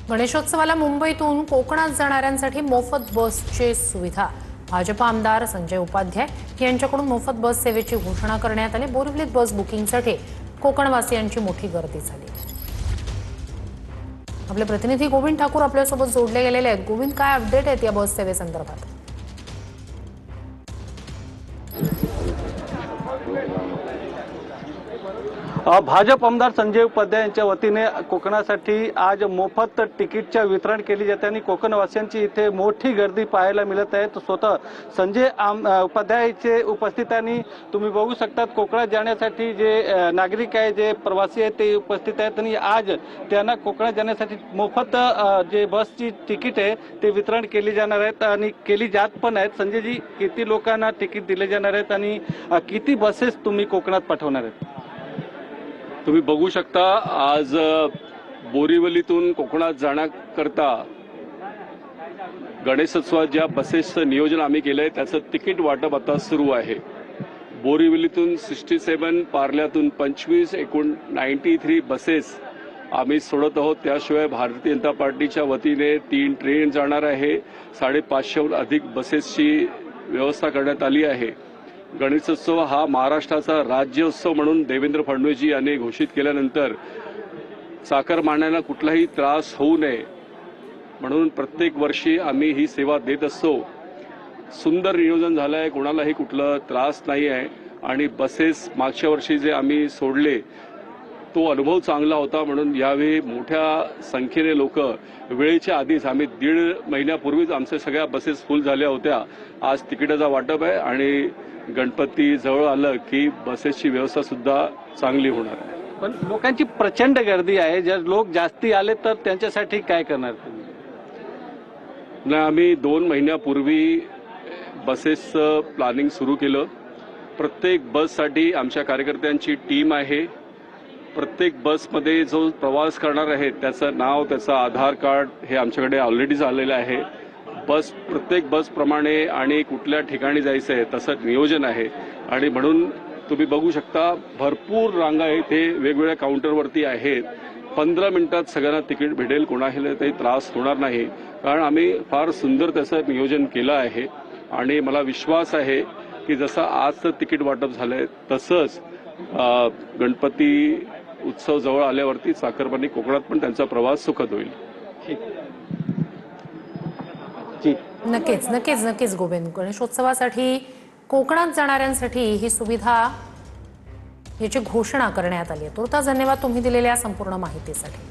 गणेशोत्सवाला मुंबईतून कोकणात जाणाऱ्यांसाठी मोफत बसची सुविधा। भाजप आमदार संजय उपाध्याय यांच्याकडून मोफत बस सेवेची घोषणा करण्यात आली। बोरिवलीत बस बुकिंगसाठी कोकणवासियांची मोठी गर्दी झाली। आपले प्रतिनिधी गोविंद ठाकूर आपल्यासोबत जोडले गेलेले आहेत। गोविंद, काय अपडेट आहेत या बस सेवेसंदर्भात? भाजप आमदार संजय उपाध्याय यांच्या वतीने कोकणासाठी आज मोफत तिकीटच्या वितरण केली जाते आणि कोकणवासियांची इथे मोठी गर्दी पाहायला मिळत आहे। स्वतः संजय उपाध्यायचे उपस्थितीने तुम्ही बघू शकतात कोकणात जाण्यासाठी जे नागरिक आहे, जे प्रवासी आहेत ते उपस्थित आहेत आणि आज त्यांना कोकणात जाण्यासाठी मोफत जे बसची तिकीट आहे ते वितरण केली जाणार आहेत आणि केली जात पण आहेत। संजयजी, किती लोकांना तिकीट दिले जाणार आहेत आणि किती बसेस तुम्ही कोकणात पाठवणार आहेत? तुम्ही बघू शकता आज बोरिवलीतून कोकणात जाण्याकरता गणेशोत्सवात ज्या बसेसचं नियोजन आम्ही केलंय त्याचं तिकीट वाटप आता सुरू आहे। बोरिवलीतून 67, पार्ल्यातून 25, एकूण 93 बसेस आम्ही सोडत आहोत। त्याशिवाय भारतीय जनता पार्टीच्या वतीने 3 ट्रेन जाणार आहे। 550हून अधिक बसेसची व्यवस्था करण्यात आली आहे। गणेशोत्सव हा महाराष्ट्राचा राज्योत्सव म्हणून देवेंद्र फडणवीसजी यांनी घोषित केल्यानंतर चाकरमान्यांना कुठलाही त्रास होऊ नये म्हणून प्रत्येक वर्षी आम्ही ही सेवा देत असतो। सुंदर नियोजन झालं आहे, कोणालाही कुठला त्रास नाही आहे आणि बसेस मागच्या वर्षी जे आम्ही सोडले तो अनुभव चांगला होता म्हणून यावेळी मोठ्या संख्येने लोक वेळेच्या आधीच, आम्ही 1.5 महिन्यापूर्वीच आमच्या सगळ्या बसेस फुल झाल्या होत्या। आज तिकिटाचा वाटप आहे आणि गणपती जवळ आलं की बसेसची व्यवस्था सुद्धा चांगली होणार आहे। पण लोकांची प्रचंड गर्दी आहे, जर लोक जास्ती आले तर त्यांच्यासाठी काय करणार तुम्ही? नाही, आम्ही 2 महिन्यापूर्वी बसेसचं प्लॅनिंग सुरू केलं। प्रत्येक बससाठी आमच्या कार्यकर्त्यांची टीम आहे। प्रत्येक बसमध्ये जो प्रवास करणार आहे त्याचं नाव, त्याचं आधार कार्ड हे आमच्याकडे ऑलरेडी झालेलं आहे। प्रत्येक बसप्रमाणे आणि कुठल्या ठिकाणी जायचं आहे तसं नियोजन आहे आणि म्हणून तुम्ही बघू शकता भरपूर रांगा इथे वेगवेगळ्या काउंटरवरती आहेत। 15 मिनिटात सगळ्यांना तिकीट भेटेल, कोणाला काही त्रास होणार नाही कारण आम्ही फार सुंदर त्याचं नियोजन केलं आहे आणि मला विश्वास आहे की जसं आजचं तिकीट वाटप झालंय तसंच गणपती उत्सव जवळ आल्यावरती चाकरमानी कोकणात पण त्यांचा प्रवास सुखद होईल। नक्कीच नक्कीच नक्कीच गोविंद, गणेशोत्सवासाठी कोकणात जाणाऱ्यांसाठी ही सुविधा याची घोषणा करण्यात आली आहे। तुर्तास धन्यवाद तुम्ही दिलेल्या संपूर्ण माहितीसाठी।